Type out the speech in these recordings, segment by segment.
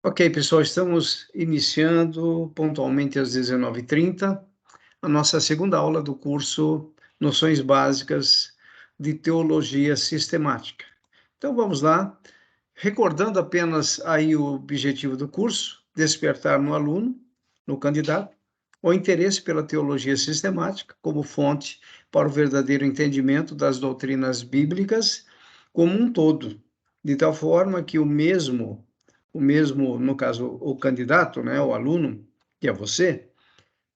Ok, pessoal, estamos iniciando pontualmente às 19h30 a nossa segunda aula do curso Noções Básicas de Teologia Sistemática. Então vamos lá, recordando apenas aí o objetivo do curso, despertar no aluno, no candidato, o interesse pela teologia sistemática como fonte para o verdadeiro entendimento das doutrinas bíblicas como um todo, de tal forma que o mesmo, no caso, o candidato, né, o aluno, que é você,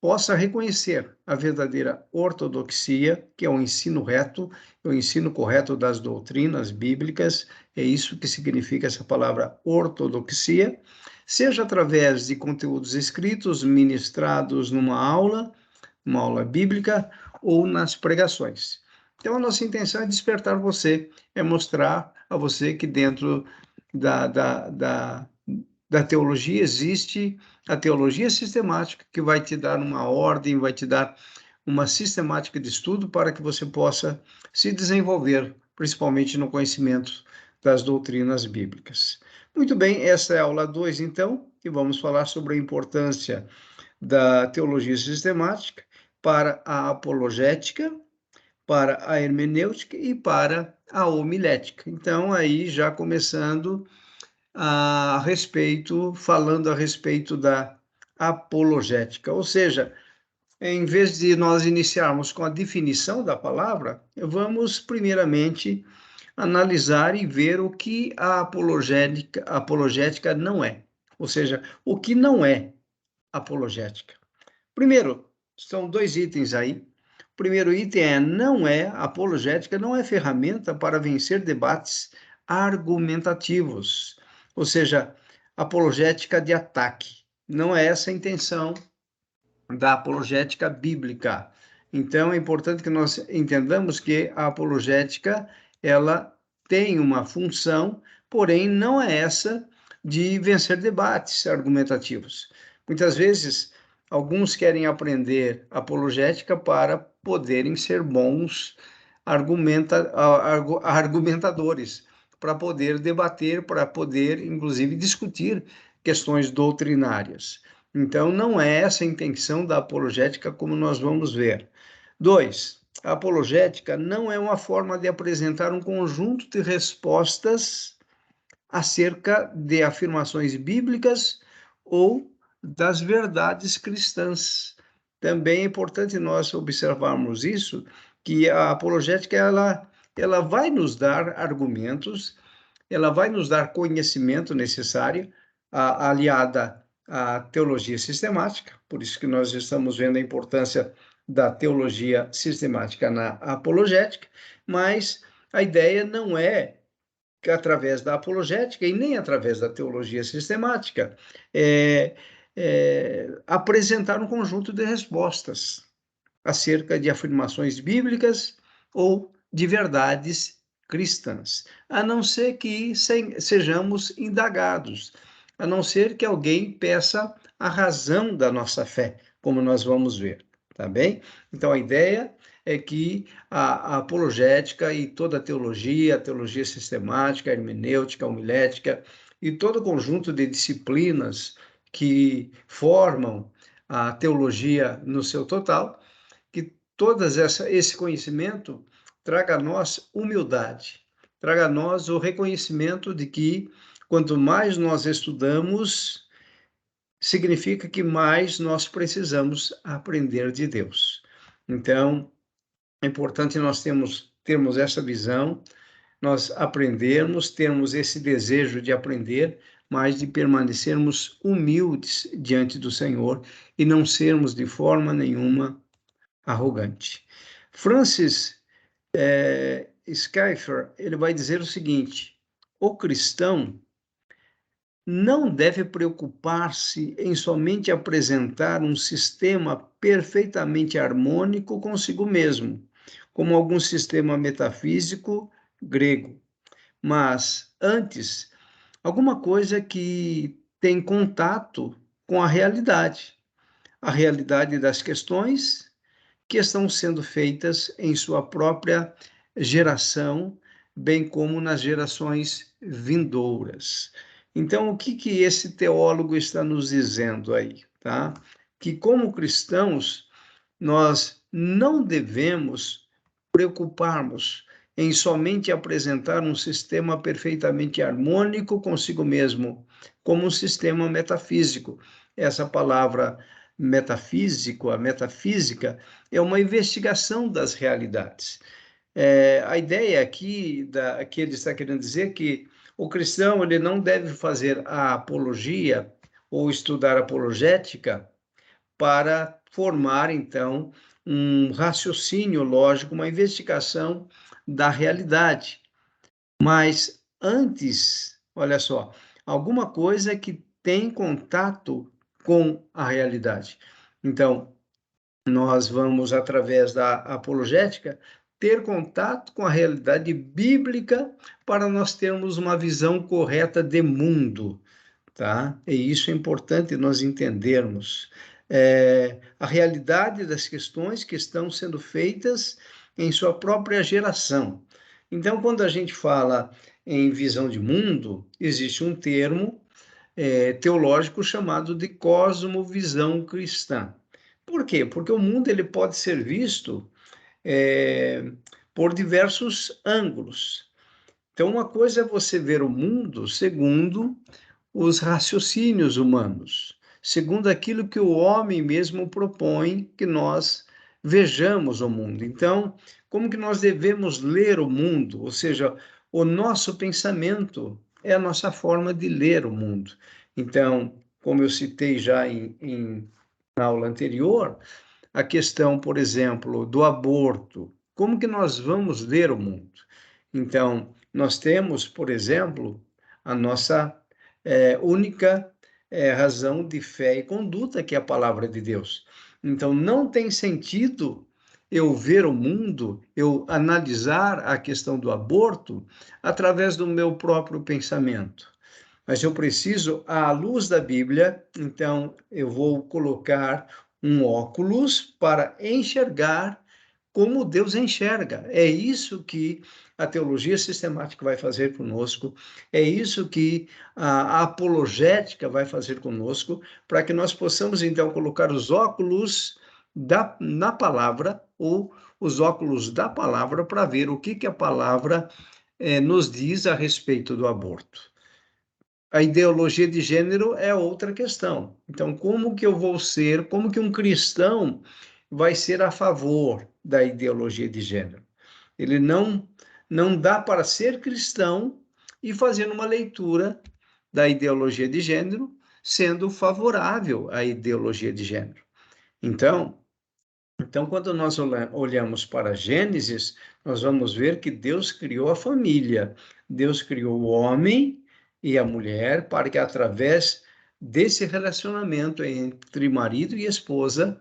possa reconhecer a verdadeira ortodoxia, que é o ensino reto, o ensino correto das doutrinas bíblicas, é isso que significa essa palavra ortodoxia, seja através de conteúdos escritos, ministrados numa aula, uma aula bíblica, ou nas pregações. Então, a nossa intenção é despertar você, é mostrar a você que dentro da teologia existe a teologia sistemática, que vai te dar uma ordem, vai te dar uma sistemática de estudo para que você possa se desenvolver, principalmente no conhecimento das doutrinas bíblicas. Muito bem, essa é a aula 2, então, e vamos falar sobre a importância da teologia sistemática para a apologética, para a hermenêutica e para a homilética. Então, aí já começando falando a respeito da apologética, ou seja, em vez de nós iniciarmos com a definição da palavra, vamos primeiramente analisar e ver o que a apologética não é, ou seja, o que não é apologética. Primeiro, são dois itens aí. O primeiro item apologética não é ferramenta para vencer debates argumentativos, ou seja, apologética de ataque. Não é essa a intenção da apologética bíblica. Então, é importante que nós entendamos que a apologética, ela tem uma função, porém não é essa de vencer debates argumentativos. Muitas vezes, alguns querem aprender apologética para poderem ser bons argumentadores, para poder debater, para poder, inclusive, discutir questões doutrinárias. Então, não é essa a intenção da apologética, como nós vamos ver. 2. A apologética não é uma forma de apresentar um conjunto de respostas acerca de afirmações bíblicas ou das verdades cristãs. Também é importante nós observarmos isso, que a apologética ela vai nos dar argumentos, ela vai nos dar conhecimento necessário, aliada à teologia sistemática, por isso que nós estamos vendo a importância da teologia sistemática na apologética, mas a ideia não é que através da apologética e nem através da teologia sistemática apresentar um conjunto de respostas acerca de afirmações bíblicas ou de verdades cristãs, a não ser que sejamos indagados, a não ser que alguém peça a razão da nossa fé, como nós vamos ver, tá bem? Então, a ideia é que a apologética e toda a teologia sistemática, a hermenêutica, a homilética e todo o conjunto de disciplinas que formam a teologia no seu total, que esse conhecimento traga a nós humildade, traga a nós o reconhecimento de que quanto mais nós estudamos, significa que mais nós precisamos aprender de Deus. Então, é importante nós termos essa visão, nós aprendermos, termos esse desejo de aprender, mas de permanecermos humildes diante do Senhor e não sermos de forma nenhuma arrogante. Francis Schaeffer, ele vai dizer o seguinte: o cristão não deve preocupar-se em somente apresentar um sistema perfeitamente harmônico consigo mesmo, como algum sistema metafísico grego, mas antes alguma coisa que tem contato com a realidade das questões que estão sendo feitas em sua própria geração, bem como nas gerações vindouras. Então, o que esse teólogo está nos dizendo aí, tá? Que como cristãos, nós não devemos preocuparmos em somente apresentar um sistema perfeitamente harmônico consigo mesmo, como um sistema metafísico. Essa palavra metafísico, a metafísica, é uma investigação das realidades. A ideia aqui que ele está querendo dizer que o cristão ele não deve fazer a apologia ou estudar apologética para formar, então, um raciocínio lógico, uma investigação da realidade. Mas antes, olha só, alguma coisa que tem contato com a realidade. Então, nós vamos, através da apologética, ter contato com a realidade bíblica para nós termos uma visão correta de mundo, tá? E isso é importante nós entendermos. A realidade das questões que estão sendo feitas em sua própria geração. Então, quando a gente fala em visão de mundo, existe um termo teológico chamado de cosmovisão cristã. Por quê? Porque o mundo ele pode ser visto por diversos ângulos. Então, uma coisa é você ver o mundo segundo os raciocínios humanos, segundo aquilo que o homem mesmo propõe que nós vejamos o mundo. Então, como que nós devemos ler o mundo? Ou seja, o nosso pensamento é a nossa forma de ler o mundo. Então, como eu citei já na aula anterior, a questão, por exemplo, do aborto. Como que nós vamos ler o mundo? Então, nós temos, por exemplo, a nossa única razão de fé e conduta, que é a palavra de Deus. Então, não tem sentido eu ver o mundo, eu analisar a questão do aborto através do meu próprio pensamento. Mas eu preciso, à luz da Bíblia, então eu vou colocar um óculos para enxergar como Deus enxerga. É isso que a teologia sistemática vai fazer conosco, é isso que a apologética vai fazer conosco, para que nós possamos então colocar os óculos na palavra, ou os óculos da palavra, para ver o que a palavra nos diz a respeito do aborto. A ideologia de gênero é outra questão. Então, como que eu vou ser, como que um cristão vai ser a favor da ideologia de gênero? Ele não dá para ser cristão e fazer uma leitura da ideologia de gênero sendo favorável à ideologia de gênero. Então, quando nós olhamos para Gênesis, nós vamos ver que Deus criou a família. Deus criou o homem e a mulher para que, através desse relacionamento entre marido e esposa,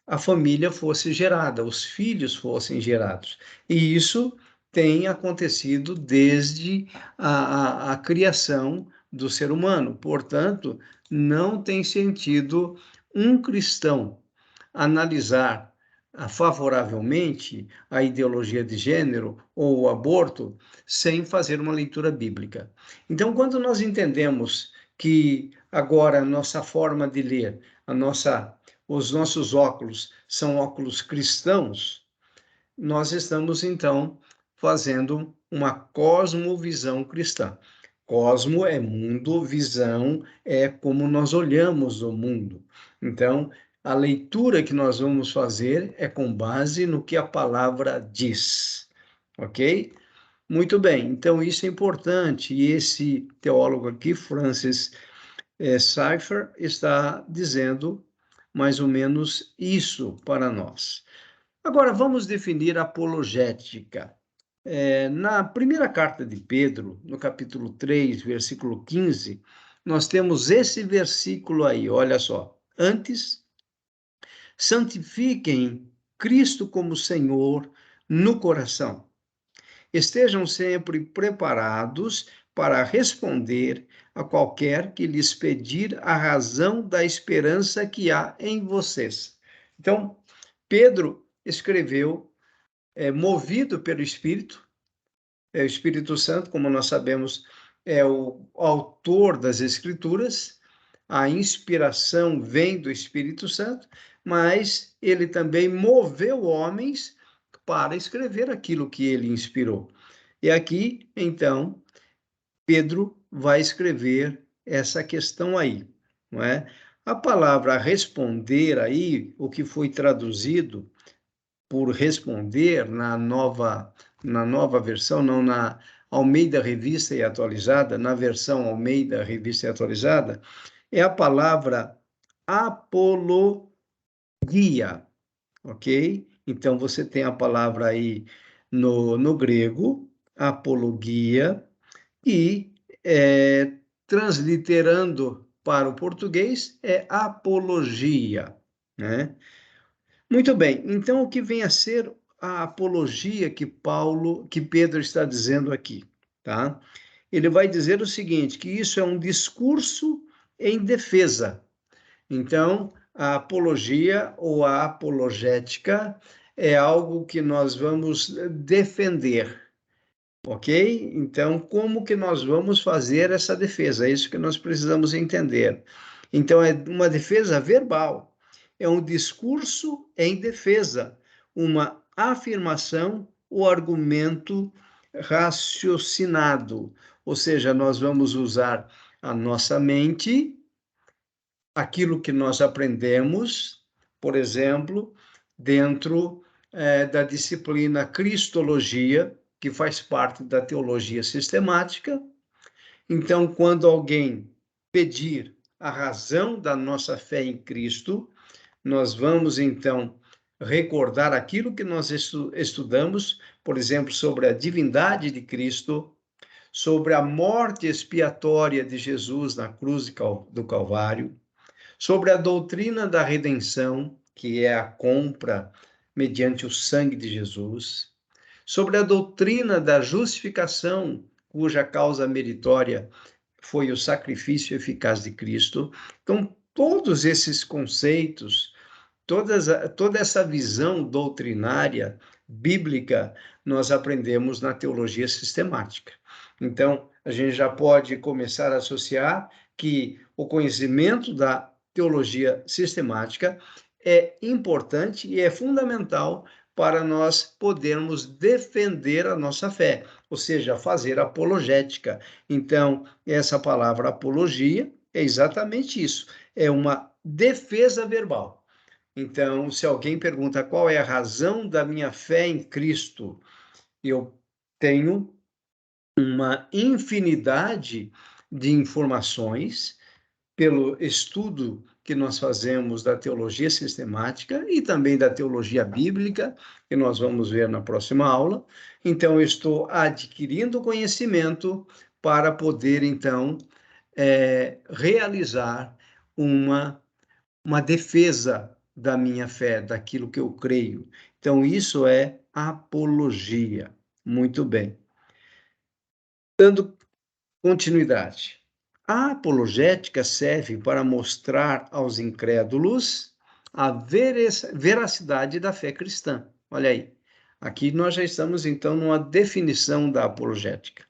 a família fosse gerada, os filhos fossem gerados. E isso tem acontecido desde a criação do ser humano. Portanto, não tem sentido um cristão analisar favoravelmente a ideologia de gênero ou o aborto sem fazer uma leitura bíblica. Então, quando nós entendemos que agora a nossa forma de ler, os nossos óculos são óculos cristãos, nós estamos então fazendo uma cosmovisão cristã. Cosmo é mundo, visão é como nós olhamos o mundo. Então, a leitura que nós vamos fazer é com base no que a palavra diz, ok? Muito bem, então isso é importante, e esse teólogo aqui, Francis Schaeffer, está dizendo mais ou menos isso para nós. Agora, vamos definir apologética. Na primeira carta de Pedro, no capítulo 3, versículo 15, nós temos esse versículo aí, olha só. Antes, santifiquem Cristo como Senhor no coração. Estejam sempre preparados para responder a qualquer que lhes pedir a razão da esperança que há em vocês. Então, Pedro escreveu, movido pelo Espírito Santo, como nós sabemos, é o autor das Escrituras, a inspiração vem do Espírito Santo, mas ele também moveu homens para escrever aquilo que ele inspirou. E aqui, então, Pedro vai escrever essa questão aí, não é? A palavra responder aí, o que foi traduzido por responder na nova versão, não na Almeida Revista e Atualizada, na versão Almeida Revista e Atualizada, é a palavra apologia, ok? Então você tem a palavra aí no grego, apologia, e transliterando para o português é apologia, né? Muito bem, então o que vem a ser a apologia que Pedro está dizendo aqui, tá? Ele vai dizer o seguinte, que isso é um discurso em defesa. Então, a apologia ou a apologética é algo que nós vamos defender, ok? Então, como que nós vamos fazer essa defesa? É isso que nós precisamos entender. Então, é uma defesa verbal, é um discurso em defesa, uma afirmação ou argumento raciocinado. Ou seja, nós vamos usar a nossa mente, aquilo que nós aprendemos, por exemplo, dentro da disciplina Cristologia, que faz parte da teologia sistemática. Então, quando alguém pedir a razão da nossa fé em Cristo, nós vamos então recordar aquilo que nós estudamos, por exemplo, sobre a divindade de Cristo, sobre a morte expiatória de Jesus na cruz do Calvário, sobre a doutrina da redenção, que é a compra mediante o sangue de Jesus, sobre a doutrina da justificação, cuja causa meritória foi o sacrifício eficaz de Cristo. Então, todos esses conceitos, toda essa visão doutrinária bíblica, nós aprendemos na teologia sistemática. Então, a gente já pode começar a associar que o conhecimento da teologia sistemática é importante e é fundamental para nós podermos defender a nossa fé, ou seja, fazer apologética. Então, essa palavra apologia é exatamente isso, é uma defesa verbal. Então, se alguém pergunta qual é a razão da minha fé em Cristo, eu tenho uma infinidade de informações pelo estudo que nós fazemos da teologia sistemática e também da teologia bíblica, que nós vamos ver na próxima aula. Então, eu estou adquirindo conhecimento para poder, então, realizar uma defesa da minha fé, daquilo que eu creio. Então, isso é apologia. Muito bem. Dando continuidade. A apologética serve para mostrar aos incrédulos a veracidade da fé cristã. Olha aí. Aqui nós já estamos, então, numa definição da apologética.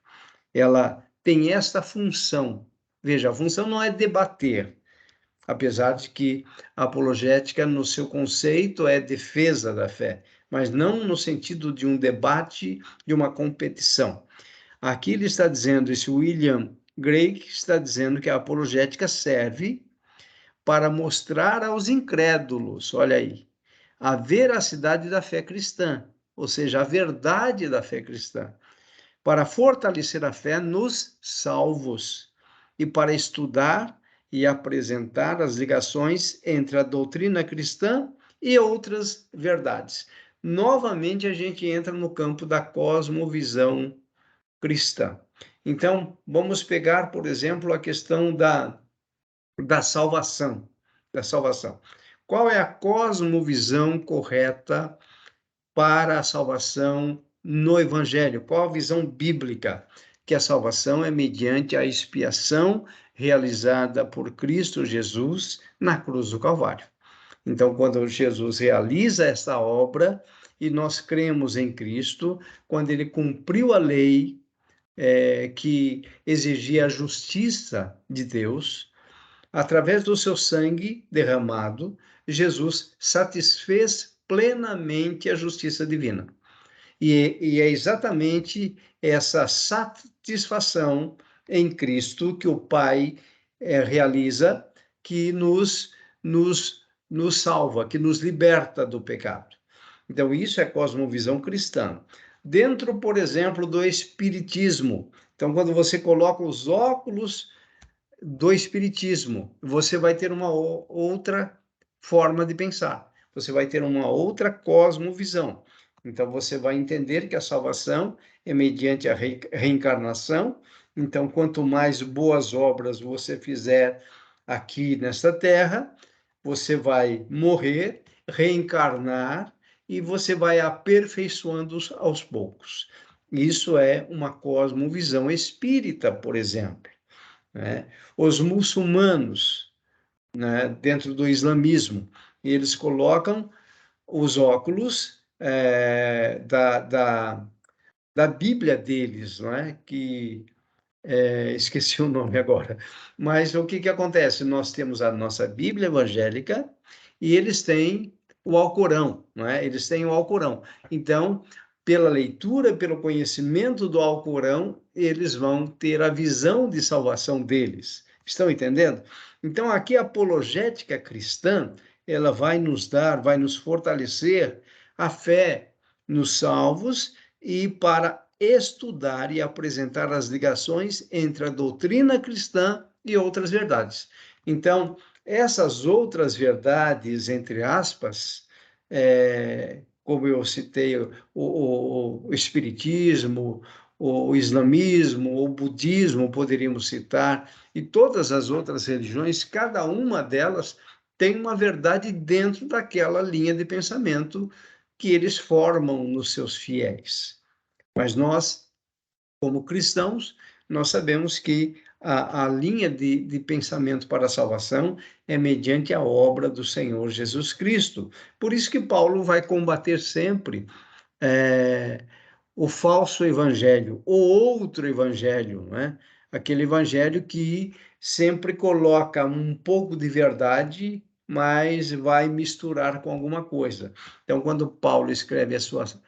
Ela tem esta função. Veja, a função não é debater, apesar de que a apologética, no seu conceito, é defesa da fé, mas não no sentido de um debate, de uma competição. Aqui ele está dizendo, esse William Gregg está dizendo que a apologética serve para mostrar aos incrédulos, olha aí, a veracidade da fé cristã, ou seja, a verdade da fé cristã, para fortalecer a fé nos salvos e para estudar e apresentar as ligações entre a doutrina cristã e outras verdades. Novamente, a gente entra no campo da cosmovisão cristã. Então, vamos pegar, por exemplo, a questão da salvação. Da salvação. Qual é a cosmovisão correta para a salvação no Evangelho? Qual a visão bíblica? Que a salvação é mediante a expiação realizada por Cristo Jesus na cruz do Calvário. Então, quando Jesus realiza essa obra e nós cremos em Cristo, quando ele cumpriu a lei, que exigia a justiça de Deus. Através do seu sangue derramado, Jesus satisfez plenamente a justiça divina. E é exatamente essa satisfação em Cristo que o Pai realiza, que nos salva, que nos liberta do pecado. Então, isso é cosmovisão cristã. Dentro, por exemplo, do Espiritismo. Então, quando você coloca os óculos do Espiritismo, você vai ter uma outra forma de pensar, você vai ter uma outra cosmovisão. Então, você vai entender que a salvação é mediante a reencarnação. Então, quanto mais boas obras você fizer aqui nesta terra, você vai morrer, reencarnar e você vai aperfeiçoando aos poucos. Isso é uma cosmovisão espírita, por exemplo, né? Os muçulmanos, né, dentro do islamismo, eles colocam os óculos da Bíblia deles, não é? Que esqueci o nome agora. Mas o que acontece? Nós temos a nossa Bíblia evangélica e eles têm o Alcorão, não é? Eles têm o Alcorão. Então, pela leitura, pelo conhecimento do Alcorão, eles vão ter a visão de salvação deles. Estão entendendo? Então, aqui a apologética cristã, ela vai nos dar, vai nos fortalecer a fé nos salvos e para estudar e apresentar as ligações entre a doutrina cristã e outras verdades. Então, essas outras verdades, entre aspas, como eu citei, o espiritismo, o islamismo, o budismo, poderíamos citar, e todas as outras religiões, cada uma delas tem uma verdade dentro daquela linha de pensamento que eles formam nos seus fiéis. Mas nós, como cristãos, nós sabemos que a linha de pensamento para a salvação é mediante a obra do Senhor Jesus Cristo. Por isso que Paulo vai combater sempre o falso evangelho, o outro evangelho, né? Aquele evangelho que sempre coloca um pouco de verdade, mas vai misturar com alguma coisa. Então, quando Paulo escreve a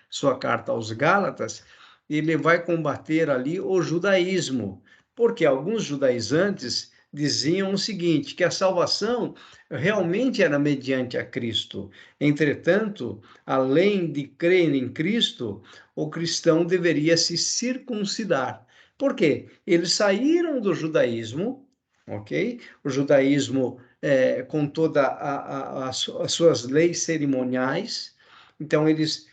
sua carta aos Gálatas, ele vai combater ali o judaísmo, porque alguns judaizantes diziam o seguinte, que a salvação realmente era mediante a Cristo. Entretanto, além de crer em Cristo, o cristão deveria se circuncidar. Por quê? Eles saíram do judaísmo, ok? O judaísmo com todas as suas leis cerimoniais. Então, eles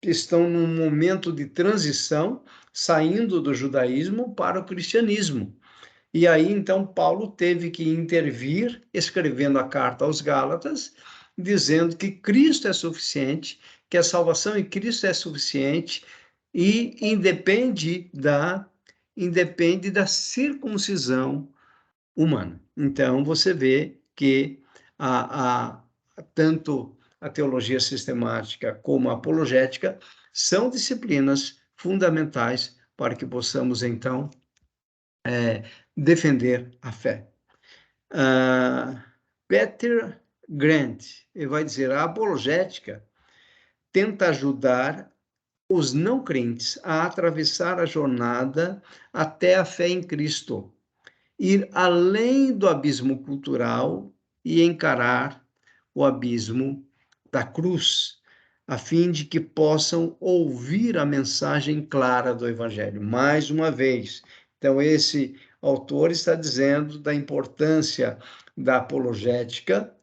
estão num momento de transição, saindo do judaísmo para o cristianismo. E aí, então, Paulo teve que intervir, escrevendo a carta aos Gálatas, dizendo que Cristo é suficiente, que a salvação em Cristo é suficiente e independe da circuncisão humana. Então, você vê que tanto a teologia sistemática como a apologética são disciplinas fundamentais para que possamos, então, defender a fé. Peter Grant ele vai dizer, a apologética tenta ajudar os não crentes a atravessar a jornada até a fé em Cristo, ir além do abismo cultural e encarar o abismo da cruz, a fim de que possam ouvir a mensagem clara do Evangelho. Mais uma vez, então, esse autor está dizendo da importância da apologética,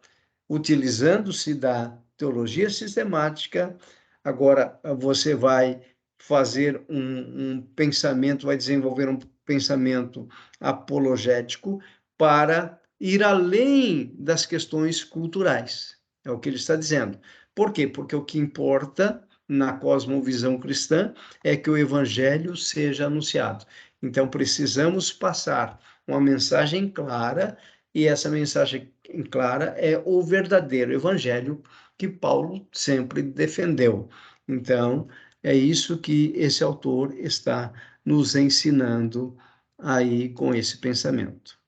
utilizando-se da teologia sistemática. Agora, você vai fazer um pensamento, vai desenvolver um pensamento apologético para ir além das questões culturais. É o que ele está dizendo. Por quê? Porque o que importa na cosmovisão cristã é que o evangelho seja anunciado. Então, precisamos passar uma mensagem clara, e essa mensagem clara é o verdadeiro evangelho que Paulo sempre defendeu. Então, é isso que esse autor está nos ensinando aí com esse pensamento.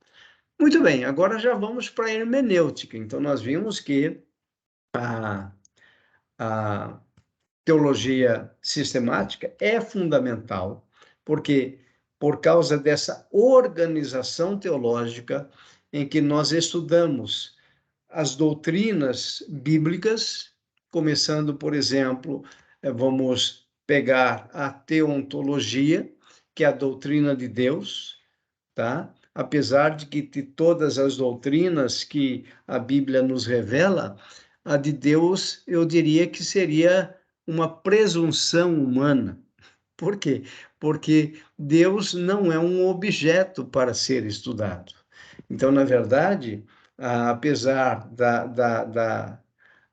Muito bem, agora já vamos para a hermenêutica. Então, nós vimos que a teologia sistemática é fundamental, porque por causa dessa organização teológica em que nós estudamos as doutrinas bíblicas, começando, por exemplo, vamos pegar a teontologia, que é a doutrina de Deus, tá? Apesar de que de todas as doutrinas que a Bíblia nos revela, a de Deus eu diria que seria uma presunção humana. Por quê? Porque Deus não é um objeto para ser estudado. Então, na verdade, apesar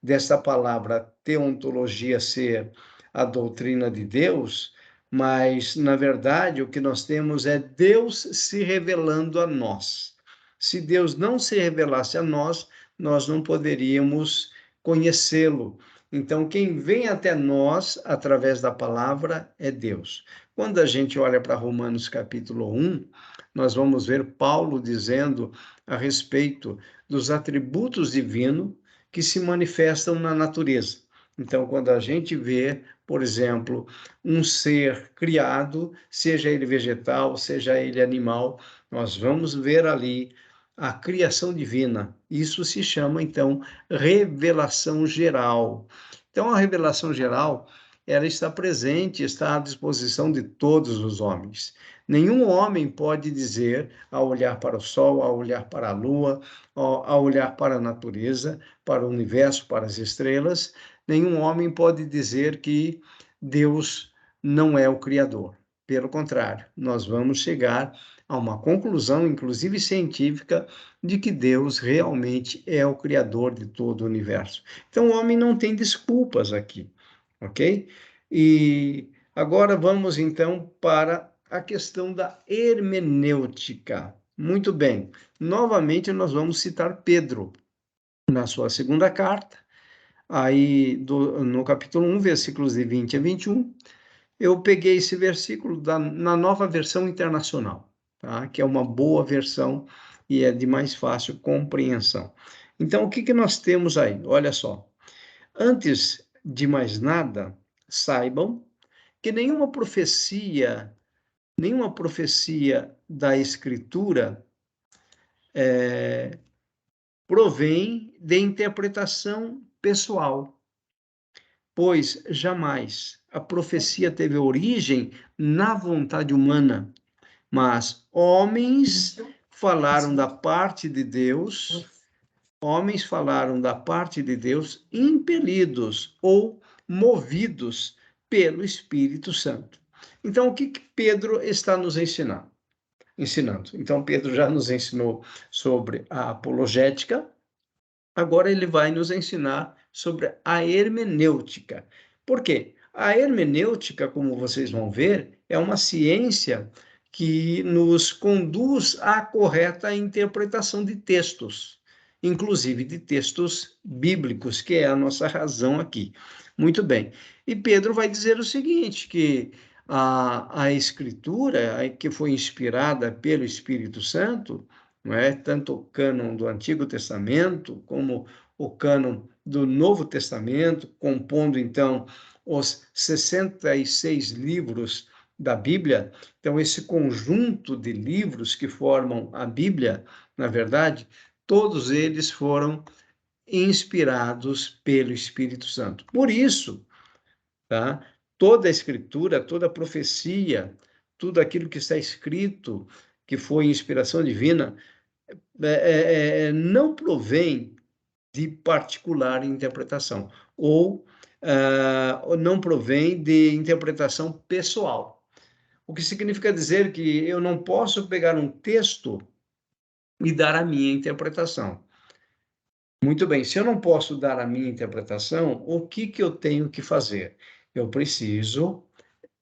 dessa palavra teontologia ser a doutrina de Deus, mas, na verdade, o que nós temos é Deus se revelando a nós. Se Deus não se revelasse a nós, nós não poderíamos conhecê-lo. Então, quem vem até nós através da palavra é Deus. Quando a gente olha para Romanos capítulo 1, nós vamos ver Paulo dizendo a respeito dos atributos divinos que se manifestam na natureza. Então, quando a gente vê, por exemplo, um ser criado, seja ele vegetal, seja ele animal, nós vamos ver ali a criação divina. Isso se chama, então, revelação geral. Então, a revelação geral, ela está presente, está à disposição de todos os homens. Nenhum homem pode dizer, ao olhar para o sol, ao olhar para a lua, ao olhar para a natureza, para o universo, para as estrelas, nenhum homem pode dizer que Deus não é o Criador. Pelo contrário, nós vamos chegar a uma conclusão, inclusive científica, de que Deus realmente é o Criador de todo o universo. Então, o homem não tem desculpas aqui, ok? E agora vamos, então, para a questão da hermenêutica. Muito bem, novamente nós vamos citar Pedro, na sua segunda carta, aí no capítulo 1, versículos de 20 a 21, eu peguei esse versículo na nova versão internacional, tá? Que é uma boa versão e é de mais fácil compreensão. Então, o que que nós temos aí? Olha só. Antes de mais nada, saibam que nenhuma profecia da Escritura provém de interpretação pessoal, pois jamais a profecia teve origem na vontade humana, mas homens falaram da parte de Deus impelidos ou movidos pelo Espírito Santo. Então, o que Pedro está nos ensinando? Então, Pedro já nos ensinou sobre a apologética, agora ele vai nos ensinar sobre a hermenêutica. Por quê? A hermenêutica, como vocês vão ver, é uma ciência que nos conduz à correta interpretação de textos, inclusive de textos bíblicos, que é a nossa razão aqui. Muito bem. E Pedro vai dizer o seguinte, que a Escritura, que foi inspirada pelo Espírito Santo, não é? Tanto o cânon do Antigo Testamento como o cânon do Novo Testamento, compondo então os 66 livros da Bíblia. Então, esse conjunto de livros que formam a Bíblia, na verdade, todos eles foram inspirados pelo Espírito Santo. Por isso, tá? Toda a Escritura, toda a profecia, tudo aquilo que está escrito, que foi inspiração divina, não provém de particular interpretação, ou não provém de interpretação pessoal. O que significa dizer que eu não posso pegar um texto e dar a minha interpretação. Muito bem, se eu não posso dar a minha interpretação, o que eu tenho que fazer? Eu preciso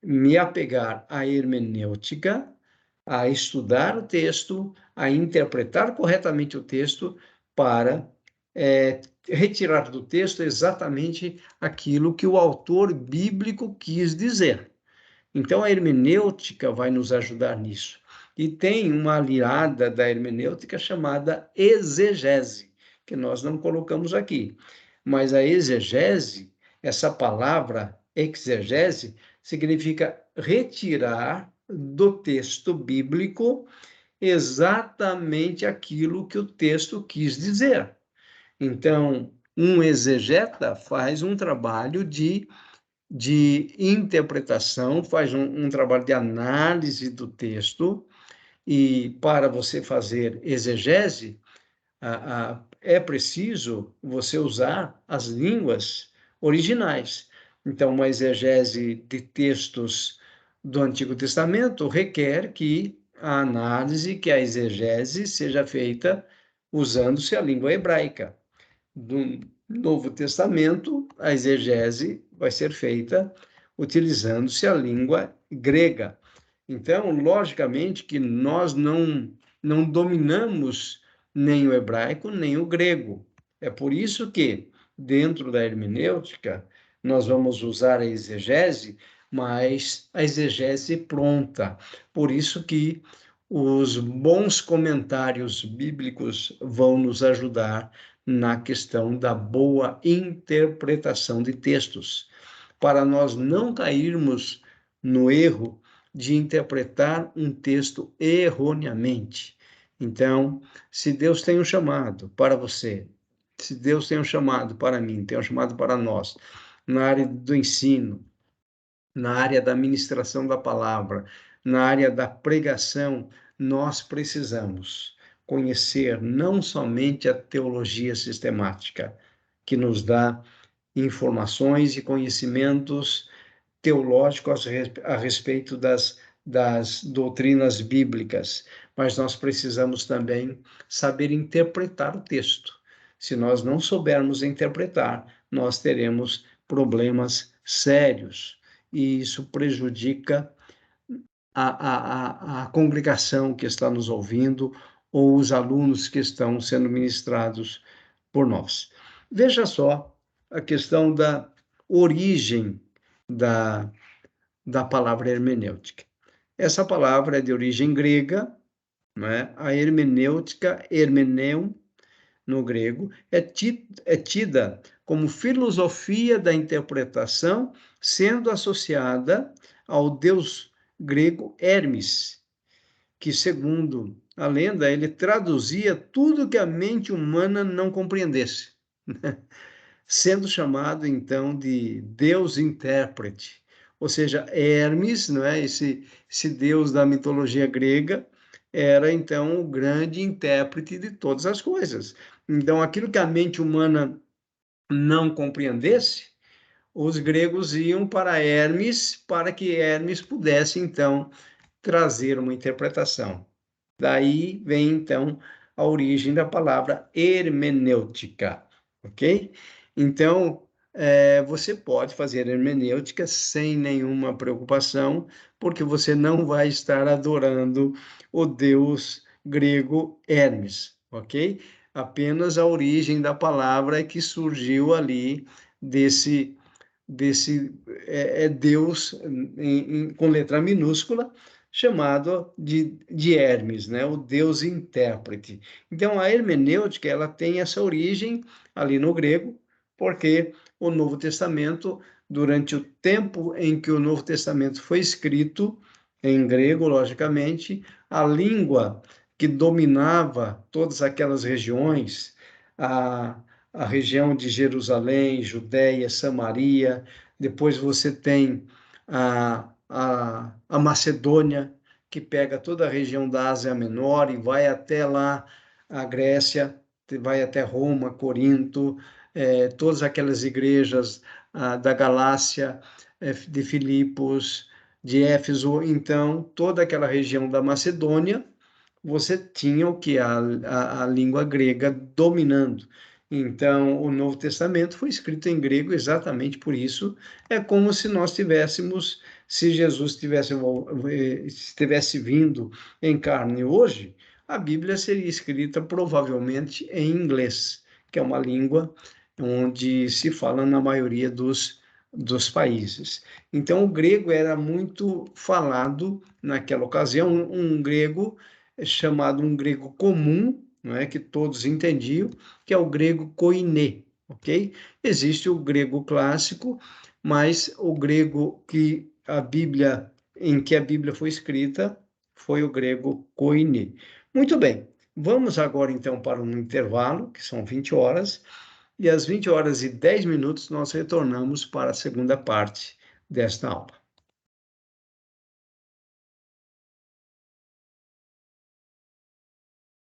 me apegar à hermenêutica, a estudar o texto, a interpretar corretamente o texto para retirar do texto exatamente aquilo que o autor bíblico quis dizer. Então, a hermenêutica vai nos ajudar nisso. E tem uma aliada da hermenêutica chamada exegese, que nós não colocamos aqui. Mas a exegese, essa palavra exegese, significa retirar do texto bíblico exatamente aquilo que o texto quis dizer. Então, um exegeta faz um trabalho de interpretação, faz um trabalho de análise do texto, e para você fazer exegese, é preciso você usar as línguas originais. Então, uma exegese de textos do Antigo Testamento requer que a análise, que a exegese seja feita usando-se a língua hebraica. Do Novo Testamento, a exegese vai ser feita utilizando-se a língua grega. Então, logicamente que nós não dominamos nem o hebraico, nem o grego. É por isso que, dentro da hermenêutica, nós vamos usar a exegese, mas a exegese pronta. Por isso que os bons comentários bíblicos vão nos ajudar na questão da boa interpretação de textos, para nós não cairmos no erro de interpretar um texto erroneamente. Então, se Deus tem um chamado para você, se Deus tem um chamado para mim, tem um chamado para nós, na área do ensino, na área da ministração da palavra, na área da pregação, nós precisamos conhecer não somente a teologia sistemática, que nos dá informações e conhecimentos teológicos a respeito das doutrinas bíblicas, mas nós precisamos também saber interpretar o texto. Se nós não soubermos interpretar, nós teremos problemas sérios, e isso prejudica a congregação que está nos ouvindo ou os alunos que estão sendo ministrados por nós. Veja só a questão da origem da palavra hermenêutica. Essa palavra é de origem grega, né? A hermenêutica, hermeneu, no grego, é tida como filosofia da interpretação, sendo associada ao deus grego Hermes, que, segundo a lenda, ele traduzia tudo que a mente humana não compreendesse, sendo chamado, então, de deus intérprete. Ou seja, Hermes, não é? Esse deus da mitologia grega, era, então, o grande intérprete de todas as coisas. Então, aquilo que a mente humana não compreendesse, os gregos iam para Hermes, para que Hermes pudesse, então, trazer uma interpretação. Daí vem, então, a origem da palavra hermenêutica, ok? Então, você pode fazer hermenêutica sem nenhuma preocupação, porque você não vai estar adorando o deus grego Hermes, ok? Apenas a origem da palavra é que surgiu ali desse Deus com letra minúscula, chamado de Hermes, né? O Deus intérprete. Então, a hermenêutica ela tem essa origem ali no grego, porque o Novo Testamento, durante o tempo em que o Novo Testamento foi escrito, em grego, logicamente, a língua que dominava todas aquelas regiões, a região de Jerusalém, Judéia, Samaria, depois você tem a Macedônia, que pega toda a região da Ásia Menor e vai até lá a Grécia, vai até Roma, Corinto, todas aquelas igrejas da Galácia, de Filipos, de Éfeso, então toda aquela região da Macedônia, você tinha o que? A língua grega dominando. Então, o Novo Testamento foi escrito em grego exatamente por isso. É como se nós tivéssemos, se Jesus tivesse vindo em carne hoje, a Bíblia seria escrita provavelmente em inglês, que é uma língua onde se fala na maioria dos dos países. Então, o grego era muito falado naquela ocasião, um grego chamado um grego comum, não é, que todos entendiam, que é o grego koiné, ok? Existe o grego clássico, mas o grego em que a Bíblia foi escrita foi o grego koiné. Muito bem, vamos agora então para um intervalo, que são 20 horas, e às 20 horas e 10 minutos nós retornamos para a segunda parte desta aula.